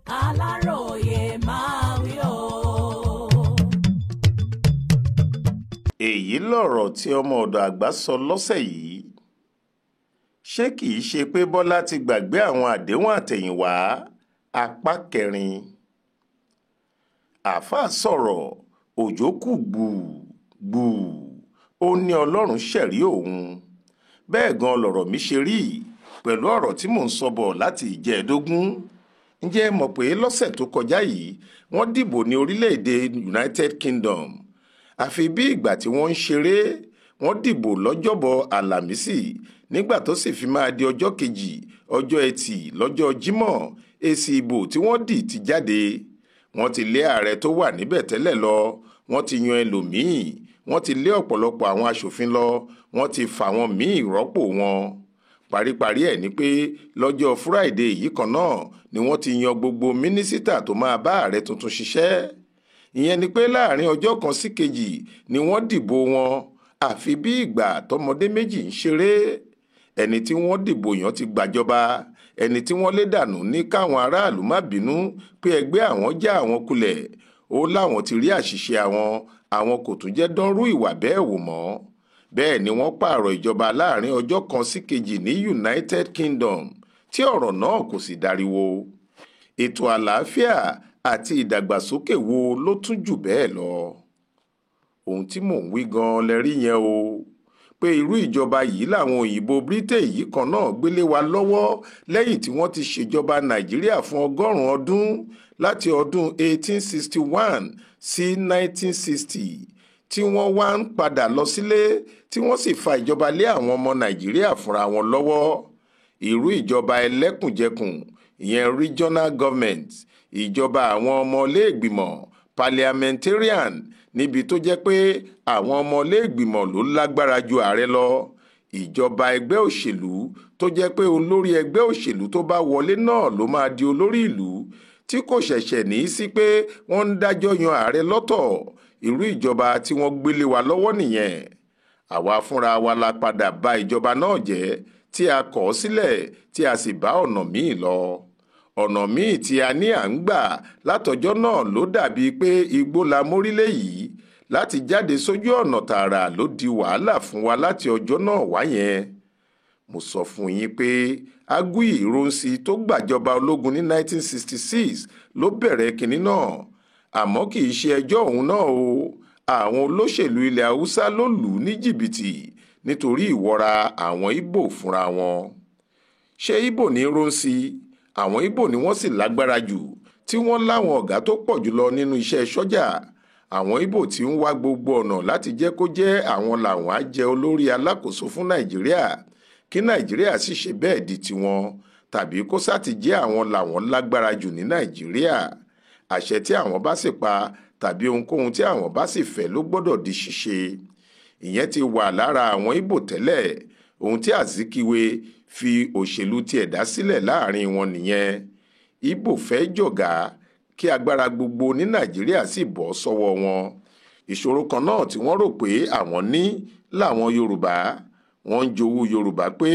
Aláròyé máa wí o. èyí lọ̀rọ̀ tí ọmọ ọ̀dọ̀ àgbà sọ lọ́sẹ̀ yìí. ṣé kìí ṣe pé Bọ́lá ti gbàgbé àwọn àdéhùn àtẹ̀yìnwá? apá kẹrin. àáfàá sọ̀rọ̀ òjò kù gbùù ó ní Ọlọ́run ṣẹ̀rí òun. bẹ́ẹ̀ gan lọ̀rọ̀ mi ṣe rí pẹ̀lú ọ̀rọ̀ tí mò ń sọ bọ̀ láti ìjẹ́ẹ̀dógún. ǹjẹ́ ẹ mọ̀ pé lọ́sẹ̀ tó kọjá yìí wọ́n dìbò ní orílẹ̀-èdè United Kingdom. àfi bí ìgbà tí wọ́n ń ṣeré. wọ́n dìbò lọ́jọ́bọ̀ àlàmísì nígbà tó sì fi máa di ọjọ́ kejì ọjọ́ ẹtì lọ́jọ́ jímọ̀ èsì ìbò tí wọ́n dì ti jáde. wọ́n ti lé ààrẹ tó wà níbẹ̀ tẹ́lẹ̀ lọ, wọ́n ti yan ẹlòmíì, wọ́n ti lé ọ̀pọ̀lọpọ̀ àwọn aṣòfin lọ, wọ́n ti fà wọn míì rọ́pò wọn. paríparí ẹ̀ ni pé lọ́jọ́ Friday yìí kan náà ni wọ́n ti yan gbogbo mínísítà tó máa bá ààrẹ tuntun ṣiṣẹ́. ìyẹn ni pé láàrin ọjọ́ kan sí kejì ni wọ́n dìbò wọn, àfi bí ìgbà tọmọdé méjì ń ṣeré. ẹni tí wọ́n dìbò yàn ti gbàjọba, ẹni tí wọ́n lé dànù ní káwọn aráàlú má bínú pé ẹgbẹ́ àwọn já àwọn kulẹ̀. ó láwọn ti rí àṣìṣe àwọn kò tún jẹ́ dánrú ìwà bẹ́ẹ̀ wò mọ́. bẹ́ẹ̀ ni wọ́n pààrọ̀ ìjọba láàrin ọjọ́ kan sí kejì ní United Kingdom tí ọ̀rọ̀ náà kò sì dariwo. ètò àlàáfíà àti ìdàgbàsókè wo ló tún jù bẹ́ẹ̀ lọ? ohun tí mò ń wí gan-an lẹ rí yẹn o, pé irú ìjọba yìí làwọn òyìnbó Britain yìí kan náà gbélé wa lọ́wọ́ lẹ́yìn tí wọ́n ti ṣèjọba Nàìjíríà fún 100 ọdún láti ọdún 1861 sí 1960 tí wọ́n wá ń padà lọ sílé tí wọ́n sì fa ìjọba lé àwọn ọmọ Nàìjíríà fúnra wọn lọ́wọ́. irú ìjọba ẹlẹ́kùnjẹkùn, ìyẹn regional government, ìjọba àwọn ọmọléègbìmọ̀ parliamentarian, níbi tó jẹ́ pé àwọn ọmọléègbìmọ̀ ló lágbára ju ààrẹ lọ. ìjọba ẹgbẹ́ òṣèlú tó jẹ́ pé olórí ẹgbẹ́ òṣèlú tó bá wọlé náà ló máa di olórí ìlú, tí kò ṣẹ̀ṣẹ̀ ní í sí pé wọ́n ń dájọ́ yan ààrẹ lọ́tọ̀. irú ìjọba tí wọ́n gbélé wa lọ́wọ́ nìyẹn. àwa fúnra wa la padà bà ìjọba náà jẹ́ tí a kọ̀ ọ́ sílẹ̀ tí a sì bá ọ̀nà míì lọ. ọ̀nà míì tí a ní à ń gbà látọjọ́ náà ló dàbí pé igbó la mórílé yìí. láti jáde sójú ọ̀nà tààrà ló di wàhálà fún wa láti ọjọ́ náà wá yẹn. mo sọ fún yín pé Aguiyi Ironsi tó gbàjọba ológun ní 1966 ló bẹ̀rẹ̀ kinní náà. àmọ́ kì í ṣe ẹjọ́ òun náà o. àwọn olóṣèlú ilẹ̀ Haúsá ló lù ú ní jìbìtì nítorí ìwọra àwọn Ìgbò fúnra wọn. ṣé Ìgbò ní Ironsi? àwọn Ìgbò ni wọ́n sì lágbára jù, tí wọ́n láwọn ọ̀gá tó pọ̀ jùlọ nínú iṣẹ́ sọ́jà. àwọn Ìgbò tí ń wá gbogbo ọ̀nà láti jẹ́ kó jẹ́ àwọn làwọn á jẹ olórí alákòóso fún Nàìjíríà, kí Nàìjíríà sì ṣe bẹ́ẹ̀ di tiwọn, tàbí kó sá ti jẹ́ àwọn làwọn lágbára jù ní Nàìjíríà. àṣẹ tí àwọn bá sì pa tàbí ohunkóhun tí àwọn bá sì fẹ́ ló gbọ́dọ̀ di ṣíṣe. ìyẹn ti wà lára àwọn Ìgbò tẹ́lẹ̀. ohun tí Azikiwe fi òṣèlú tiẹ̀ dá sílẹ̀ láàrin wọn nìyẹn. Ìgbò fẹ́ jọ̀gá kí agbára gbogbo ní Nàìjíríà sì bọ́ sọ́wọ́ wọn. ìṣòro kan náà tí wọ́n rò pé àwọn ní làwọn Yorùbá. wọ́n ń jowú Yorùbá pé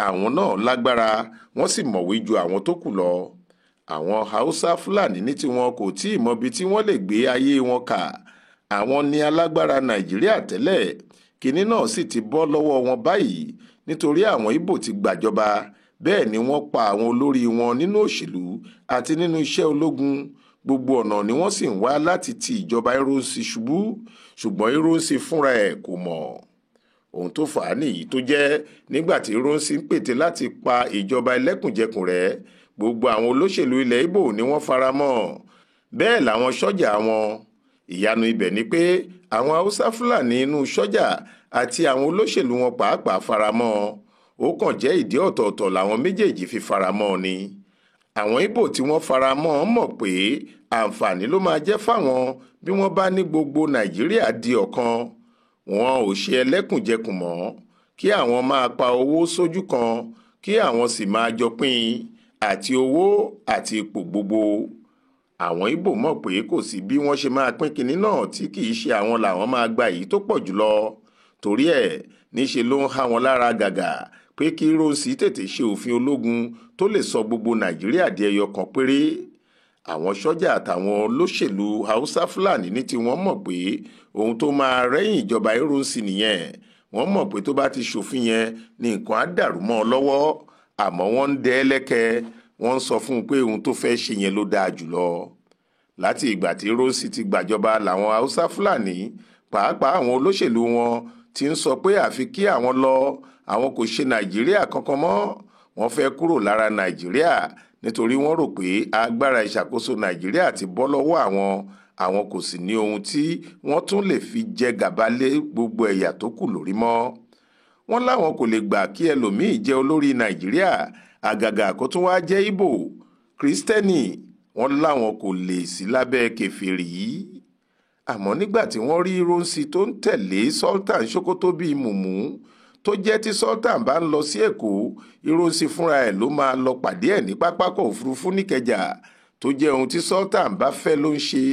àwọn náà lágbára, wọ́n sì mọ̀wé ju àwọn tó kù lọ. àwọn Haúsá Fúlàní ní tiwọn kò tí ì mọbi tí wọ́n lè gbé ayé wọn kà. àwọn ní alágbára Nàìjíríà tẹ́lẹ̀, kinní náà sì ti bọ́ lọ́wọ́ wọn báyìí nítorí àwọn Ìgbò ti gbàjọba. bẹ́ẹ̀ ni wọ́n pa àwọn olórí wọn nínú òṣèlú àti nínú iṣẹ́ ológun. gbogbo ọ̀nà ni wọ́n sì ń wá láti ti ìjọba Ironsi ṣubú, ṣùgbọ́n Ironsi fúnra ẹ̀ kò mọ̀. ohun tó fà á nìyí tó jẹ́ nígbà tí Ironsi ń pète láti pa ìjọba ẹlẹ́kùnjẹkùn rẹ̀, gbogbo àwọn olóṣèlú ilẹ̀ Ìgbò ni wọ́n fara mọ́. bẹ́ẹ̀ làwọn sọ́jà wọn. ìyanu ibẹ̀ ni pé àwọn Haúsá Fúlàní inú sọ́jà àti àwọn olóṣèlú wọn pàápàá fara mọ́. ó kàn jẹ́ ìdí ọ̀tọ̀ọ̀tọ̀ làwọn méjèèjì fi fara mọ́ ni. àwọn Ìgbò tí wọ́n fara mọ́ mọ̀ pé àǹfààní ló máa jẹ́ fáwọn bí wọ́n bá ní gbogbo Nàìjíríà di ọ̀kan. wọn ò ṣe ẹlẹ́kùnjẹkùn mọ́, kí àwọn máa pa owó sójú kan, kí àwọn sì máa jọ pín àti owó àti ipò gbogbo. àwọn Ìgbò mọ̀ pé kò sí bí wọ́n ṣe máa pín kinní náà tí kì í ṣe àwọn làwọn máa gba èyí tó pọ̀ jùlọ. torí ẹ̀ níṣe ló ń há wọn lára gàgà pé kí Ironsi tètè ṣe òfin ológun tó lè sọ gbogbo Nàìjíríà di ẹyọ kan péré. àwọn sọ́jà àtàwọn olóṣèlú haúsá fúlàní ní tí wọ́n mọ̀ pé ohun tó máa rẹ́yìn ìjọba Ironsi nìyẹn. Wọ́n mọ̀ pé tó bá ti ṣòfin yẹn ní nǹkan á dàrú mọ́ ọ lọ́wọ́, àmọ́ wọ́n ń dẹ́ lẹ́kẹ́. Wọ́n ń sọ fún un pé ohun tó fẹ́ ṣe yẹn ló dáa jùlọ. Láti ìgbà tí Ironsi ti gbàjọba làwọn haúsá fúlàní pàápàá àwọn olóṣèlú wọn ti ń sọ pé àfi kí àwọn lọ, àwọn kò ṣe Nàìjíríà kankan mọ́. Wọ́n fẹ́ kúrò lára Nàìjíríà nítorí wọ́n rò pé agbára ìṣàkóso Nàìjíríà ti bọ́ lọ́wọ́ àwọn kò sì ní ohun tí wọ́n tún lè fi jẹ gàba lé gbogbo ẹ̀yà tó kù lórí mọ́. Wọ́n láwọn kò lè gbà kí ẹlòmíì jẹ́ olórí Nàìjíríà, àgàgà kó tún wá jẹ́ Ìgbò, Kristẹni. Wọ́n láwọn kò lè sí lábẹ́ kèfèrí. Àmọ́ nígbà tí wọ́n rí Ironsi tó ń tẹ̀lé Sultan Sokoto bíi mùmú, tó jẹ́ tí Sultan bá ń lọ sí Èkó, Ironsi fúnra ẹ̀ ló máa lọ pàdé ẹ̀ ní pápákọ̀ òfurufú níkẹjà, tó jẹ́ ohun tí Sultan bá fẹ́ ló ń ṣe,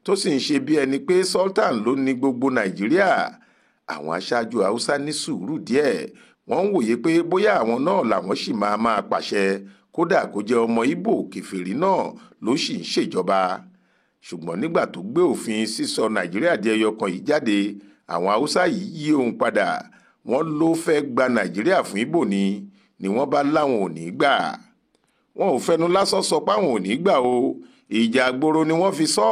tó sì ń ṣe bí ẹni pé Sultan ló ní gbogbo Nàìjíríà. Àwọn aṣáájú haúsá ní sùúrù díẹ̀. Wọ́n ń wòye pé bóyá àwọn náà làwọn sì máa pàṣẹ, kódà kó jẹ́ ọmọ Ìgbò kèfèrí náà ló sì ń ṣèjọba. Ṣùgbọ́n nígbà tó gbé òfin sísọ Nàìjíríà di ẹyọ kan yìí jáde, àwọn haúsá yìí yí ohun padà. Wọ́n ló fẹ́ gba Nàìjíríà fún Ìgbò ni wọ́n bá láwọn ò ní gbà. Wọn ò fẹnu lásán sọ páwọn ò ní gbà o, ìjà àgboro ni wọ́n fi sọ.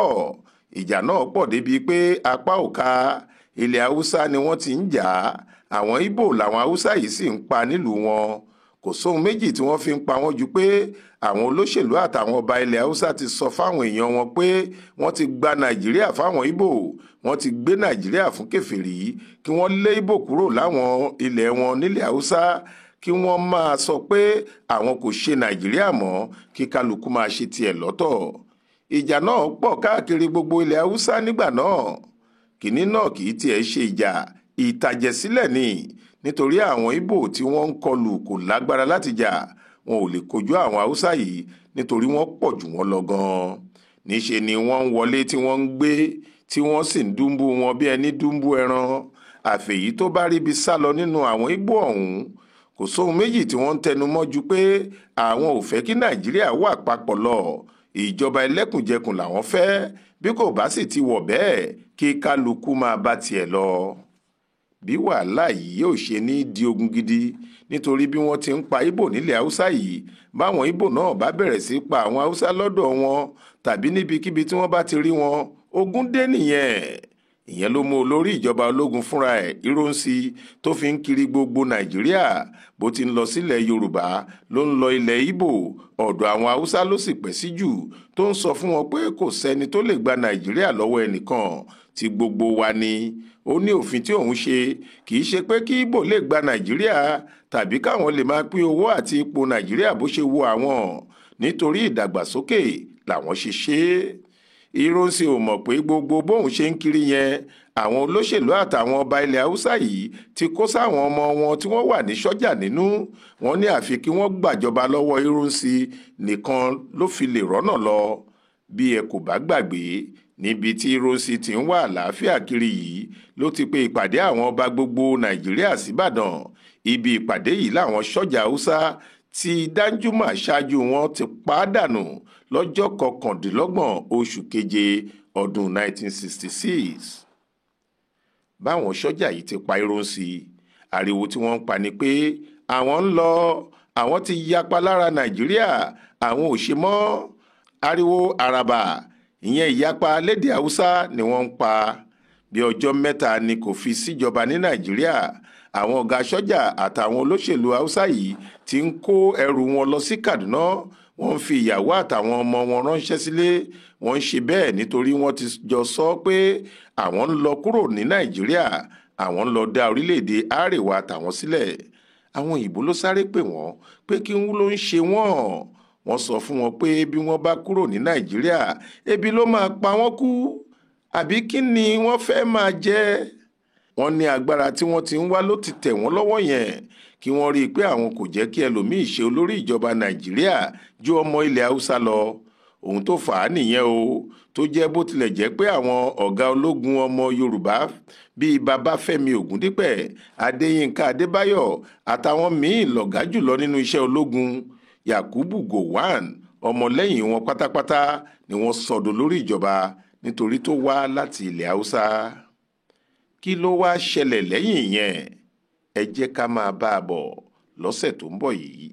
Ìjà náà pọ̀ débi pé apá ò ká. Ilẹ̀ haúsá ni wọ́n ti ń jà. Àwọn Ìgbò làwọn haúsá yìí sì ń pa nílùú wọn. Kò sóhun méjì tí wọ́n fi ń pa wọ́n ju pé àwọn olóṣèlú àtàwọn ọba ilẹ̀ haúsá ti sọ fáwọn èèyàn wọn pé wọ́n ti gba Nàìjíríà fáwọn Ìgbò, wọ́n ti gbé Nàìjíríà fún kèfèrí, kí wọ́n lé Ìgbò kúrò láwọn ilẹ̀ wọn nílẹ̀ haúsá, kí wọ́n máa sọ pé àwọn kò ṣe Nàìjíríà mọ́, kí kálukú máa ṣe tiẹ̀ lọ́tọ̀. Ìjà náà pọ̀ káàkiri gbogbo ilẹ̀ haúsá nígbà náà. Kìíní náà kì í tiẹ̀ ṣe ìjà, ìtàjẹ̀sílẹ̀ ni, nítorí àwọn Ìgbò tí wọ́n ń kọlù kò lágbára láti jà. Wọn ò lè kojú àwọn haúsá yìí nítorí wọ́n pọ̀ jù wọ́n lọ gan-an. Níṣe ni wọ́n ń wọlé tí wọ́n ń gbé, tí wọ́n sì ń dúnbú wọn bí ẹni dúnbú ẹran. Àfèyí tó bá ríbi sá lọ nínú àwọn Ìgbò ọ̀hún. Kò sóhun méjì tí wọ́n ń tẹnu mọ́ ju pé àwọn ò fẹ́ kí Nàìjíríà wà papọ̀ lọ. Ìjọba ẹlẹ́kùnjẹkùn làwọn fẹ́. Bí kò bá sì ti wọ̀ bẹ́ẹ̀, kí kálukú máa bá tiẹ̀ lọ. Bí wàhálà yìí yóò ṣe ní di ogun gidi, nítorí bí wọ́n ti ń pa Ìgbò nílẹ̀ haúsá yìí, báwọn Ìgbò náà bá bẹ̀rẹ̀ sí pa àwọn haúsá lọ́dọ̀ wọn tàbí níbikíbi tí wọ́n bá ti rí wọn, ogun dé nìyẹn. Ìyẹn ló mú olórí ìjọba ológun fúnra ẹ̀, Ironsi, tó fi ń kiri gbogbo Nàìjíríà. Bó ti ń lọ sílẹ̀ Yorùbá ló ń lọ ilẹ̀ Ìgbò, ọ̀dọ̀ àwọn haúsá ló sì pẹ́ sí jù, tó ń sọ fún wọn pé kò sẹ́ni tó lè gba Nàìjíríà lọ́wọ́ ẹnìkan, tí gbogbo wa ni. Ó ní òfin tí òun ṣe kì í ṣe pé kí Ìgbò lè gba Nàìjíríà tàbí káwọn lè máa pín owó àti ipò Nàìjíríà bó ṣe wo àwọn, nítorí ìdàgbàsókè làwọn ṣe ṣe é. Ironsi ò mọ̀ pé gbogbo bóun ṣe ń kiri yẹn, àwọn olóṣèlú àtàwọn ọba ilẹ̀ haúsá yìí ti kó sáwọn ọmọ wọn tí wọ́n wà ní sọ́jà nínú. Wọ́n ní àfi kí wọ́n gbàjọba lọ́wọ́ Ironsi nìkan ló fi lè rọ́nà lọ. Bí ẹ kò bá gbàgbé, níbi tí Ironsi ti ń wá àlàáfíà kiri yìí ló ti pe ìpàdé àwọn ọba gbogbo Nàìjíríà síbàdàn. Ibi ìpàdé yìí làwọn sọ́jà haúsá tí Danjuma ṣáájú wọn ti pa á dànù lọ́jọ́ 29 oṣù keje ọdún 1966. Báwọn sọ́jà yìí ti pa Ironsi, ariwo tí wọ́n ń pa ni pé àwọn ń lọ, àwọn ti yapa lára Nàìjíríà, àwọn ò ṣe mọ́. Ariwo àràbà, ìyẹn ìyapa lédè haúsá ni wọ́n ń pa. Bí ọjọ́ mẹ́ta ni kò fi síjọba ní Nàìjíríà, àwọn ọ̀gá sọ́jà àtàwọn olóṣèlú haúsá yìí ti ń kó ẹrù wọn lọ sí Kaduna. Wọ́n ń fi ìyàwó àtàwọn ọmọ wọn ránṣẹ́ sílé. Wọ́n ń ṣe bẹ́ẹ̀ nítorí wọ́n ti jọ sọ pé àwọn ń lọ kúrò ní Nàìjíríà, àwọn ń lọ dá orílẹ̀-èdè àríwá tàwọn sílẹ̀. Àwọn òyìnbó ló sáré pè wọ́n pé kí n ló ń ṣe wọ́n. Wọ́n sọ fún wọn pé bí wọ́n bá kúrò ní Nàìjíríà, ebi ló máa pa wọ́n kú, àbí kí ni wọ́n fẹ́ máa jẹ. Wọ́n ní agbára tí wọ́n ti ń wá ló ti tẹ̀ wọ́n lọ́wọ́ yẹn, kí wọ́n rí i pé àwọn kò jẹ́ kí ẹlòmíì ṣe olórí ìjọba Nàìjíríà ju ọmọ ilẹ̀ haúsá lọ. Ohun tó fà á nìyẹn o, tó jẹ́ bó tilẹ̀ jẹ́ pé àwọn ọ̀gá ológun ọmọ Yorùbá bíi Babáfẹ́mi Ògúndípẹ̀, Adéyínká Adébáyọ̀ àtàwọn míì lọ̀gá jùlọ nínú iṣẹ́ ológun. Yakubu Gowon, ọmọlẹ́yìn wọn pátápátá ni wọ́n sọdọ̀ lórí ìjọba nítorí tó wá láti ilẹ̀ haúsá. Kí ló wá ṣẹlẹ̀ lẹ́yìn yẹn? Ẹ jẹ́ ká máa bá a bọ̀ lọ́sẹ̀ tó ń bọ̀ yìí.